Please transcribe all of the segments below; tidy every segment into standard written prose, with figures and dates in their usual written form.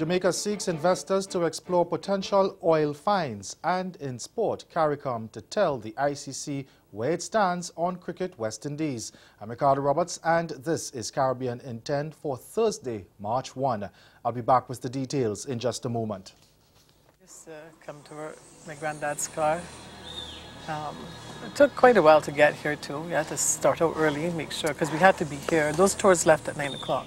Jamaica seeks investors to explore potential oil finds, and in sport, CARICOM to tell the ICC where it stands on cricket West Indies. I'm Ricardo Roberts, and this is Caribbean in 10 for Thursday, March 1. I'll be back with the details in just a moment. Just come to my granddad's car. It took quite a while to get here too. We had to start out early, make sure, because we had to be here. Those tours left at 9 o'clock.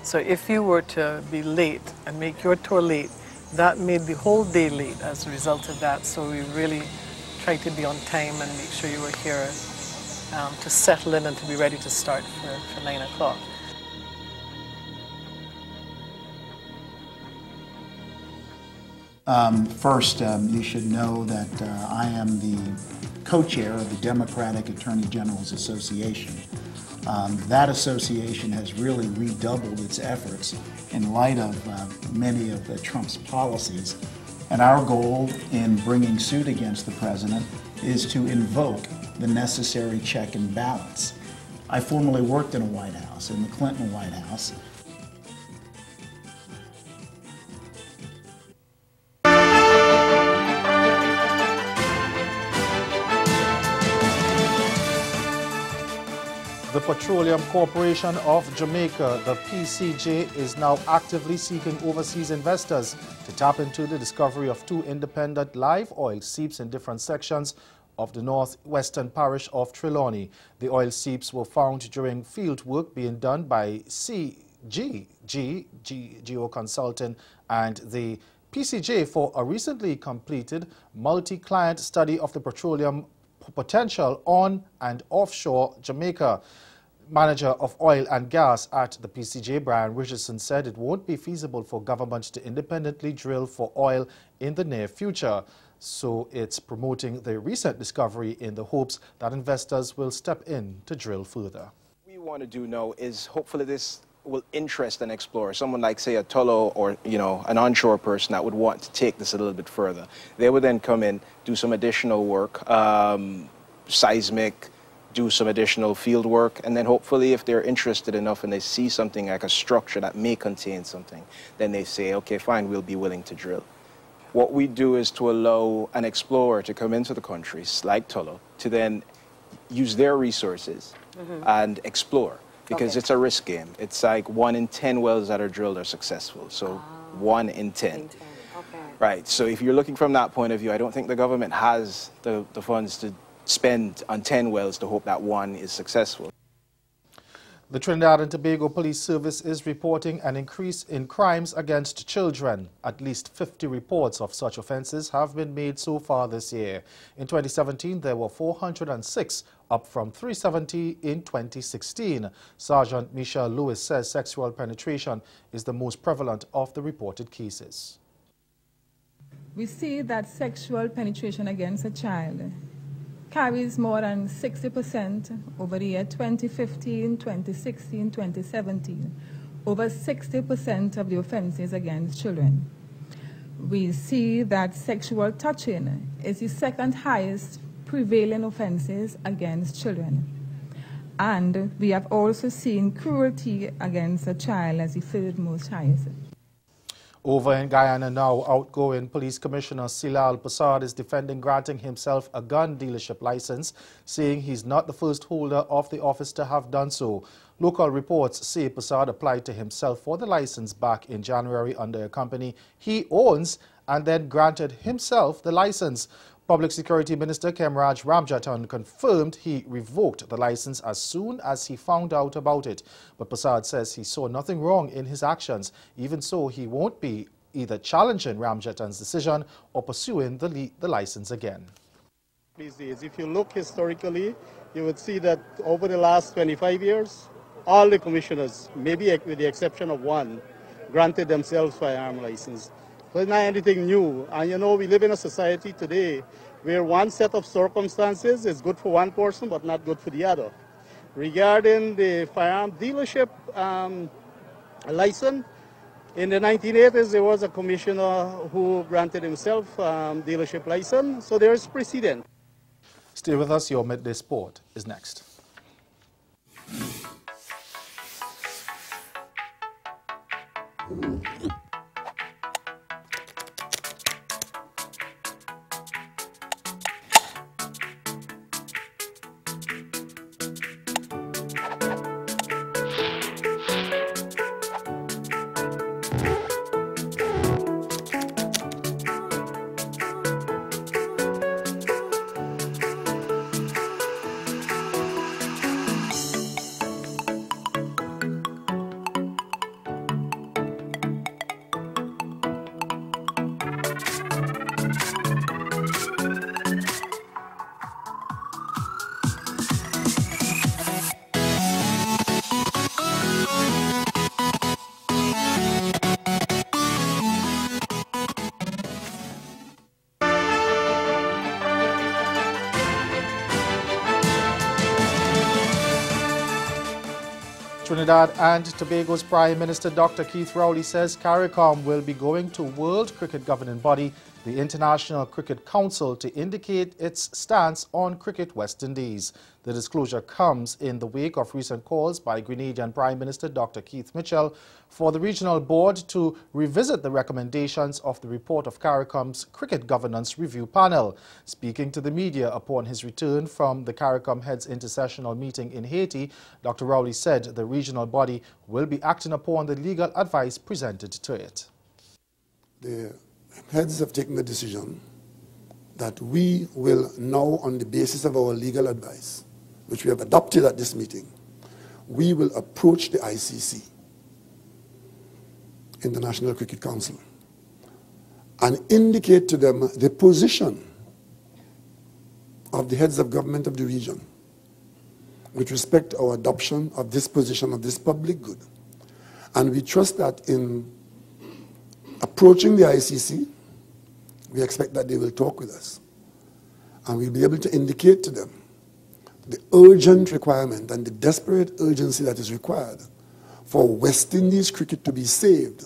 So if you were to be late and make your tour late, that made the whole day late as a result of that. So we really tried to be on time and make sure you were here to settle in and to be ready to start for 9 o'clock. First, you should know that I am the co-chair of the Democratic Attorney General's Association. That association has really redoubled its efforts in light of many of Trump's policies. And our goal in bringing suit against the president is to invoke the necessary check and balance. I formerly worked in a White House, in the Clinton White House. The Petroleum Corporation of Jamaica, the PCJ, is now actively seeking overseas investors to tap into the discovery of two independent live oil seeps in different sections of the northwestern parish of Trelawney. The oil seeps were found during field work being done by Geo Consulting and the PCJ for a recently completed multi-client study of the petroleum potential on and offshore Jamaica. Manager of oil and gas at the PCJ, Brian Richardson, said it won't be feasible for government to independently drill for oil in the near future. So it's promoting the recent discovery in the hopes that investors will step in to drill further. What we want to do now is hopefully this will interest an explorer, someone like, say, a Tullow or, an onshore person that would want to take this a little bit further. They would then come in, do some additional work, seismic, do some additional field work, and then hopefully if they're interested enough and they see something like a structure that may contain something, then they say, okay, fine, we'll be willing to drill. What we do is to allow an explorer to come into the country, like Tullow, to then use their resources and explore. Because it's a risk game. It's like 1 in 10 wells that are drilled are successful. So 1 in 10. Okay. Right. So if you're looking from that point of view, I don't think the government has the funds to spend on 10 wells to hope that 1 is successful. The Trinidad and Tobago Police Service is reporting an increase in crimes against children. At least 50 reports of such offences have been made so far this year. In 2017, there were 406, up from 370 in 2016. Sergeant Michelle Lewis says sexual penetration is the most prevalent of the reported cases. We see that sexual penetration against a child carries more than 60% over the year 2015, 2016, 2017, over 60% of the offenses against children. We see that sexual touching is the second highest prevailing offenses against children. And we have also seen cruelty against a child as the third most highest. Over in Guyana now, outgoing Police Commissioner Silal Passard is defending granting himself a gun dealership license, saying he's not the first holder of the office to have done so. Local reports say Passard applied to himself for the license back in January under a company he owns and then granted himself the license. Public Security Minister Kemraj Ramjatan confirmed he revoked the license as soon as he found out about it. But Passard says he saw nothing wrong in his actions. Even so, he won't be either challenging Ramjatan's decision or pursuing the license again. These days, if you look historically, you would see that over the last 25 years, all the commissioners, maybe with the exception of one, granted themselves firearm license. So it's not anything new. And we live in a society today where one set of circumstances is good for one person but not good for the other. Regarding the firearm dealership license, in the 1980s there was a commissioner who granted himself dealership license, so there is precedent. Stay with us, your Midday Sport is next. Trinidad and Tobago's Prime Minister Dr. Keith Rowley says CARICOM will be going to World Cricket Governing Body, the International Cricket Council, to indicate its stance on Cricket West Indies. The disclosure comes in the wake of recent calls by Grenadian Prime Minister Dr. Keith Mitchell for the regional board to revisit the recommendations of the report of CARICOM's Cricket Governance Review Panel. Speaking to the media upon his return from the CARICOM Heads Intersessional meeting in Haiti, Dr. Rowley said the regional body will be acting upon the legal advice presented to it. The heads have taken the decision that we will now, on the basis of our legal advice, which we have adopted at this meeting, we will approach the ICC, International Cricket Council, and indicate to them the position of the heads of government of the region with respect to our adoption of this position of this public good. And we trust that in approaching the ICC, we expect that they will talk with us. And we'll be able to indicate to them the urgent requirement and the desperate urgency that is required for West Indies cricket to be saved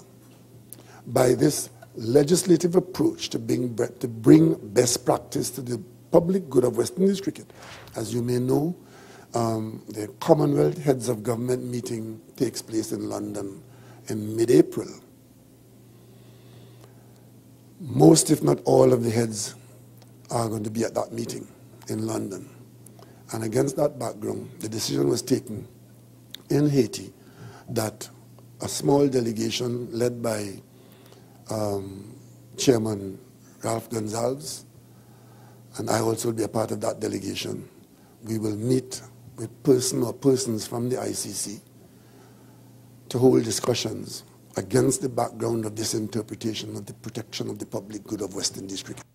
by this legislative approach to bring best practice to the public good of West Indies cricket. As you may know, the Commonwealth Heads of Government meeting takes place in London in mid-April. Most, if not all, of the heads are going to be at that meeting in London. And against that background, the decision was taken in Haiti that a small delegation led by Chairman Ralph Gonsalves, and I also will be a part of that delegation, we will meet with person or persons from the ICC to hold discussions against the background of this interpretation of the protection of the public good of West Indies cricket.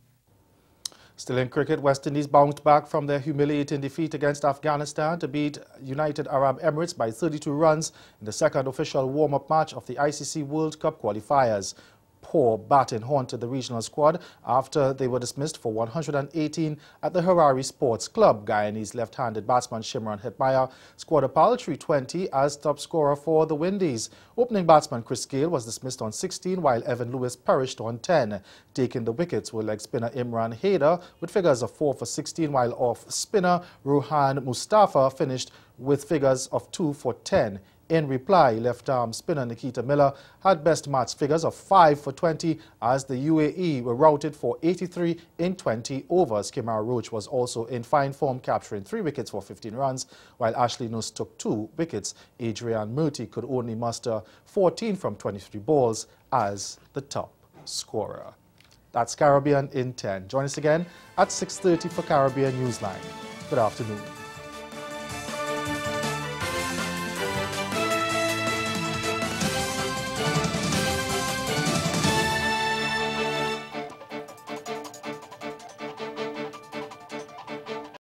Still in cricket, West Indies bounced back from their humiliating defeat against Afghanistan to beat United Arab Emirates by 32 runs in the second official warm-up match of the ICC World Cup qualifiers. Poor batting haunted the regional squad after they were dismissed for 118 at the Harare Sports Club. Guyanese left-handed batsman Shimron Hetmyer scored a paltry 20 as top scorer for the Windies. Opening batsman Chris Gayle was dismissed on 16 while Evan Lewis perished on 10. Taking the wickets were leg spinner Imran Haider with figures of 4 for 16, while off spinner Ruhan Mustafa finished with figures of 2 for 10. In reply, left-arm spinner Nikita Miller had best match figures of 5 for 20 as the UAE were routed for 83 in 20 overs. Kemar Roach was also in fine form, capturing 3 wickets for 15 runs, while Ashley Nuss took 2 wickets. Adrian Murty could only muster 14 from 23 balls as the top scorer. That's Caribbean in 10. Join us again at 6:30 for Caribbean Newsline. Good afternoon.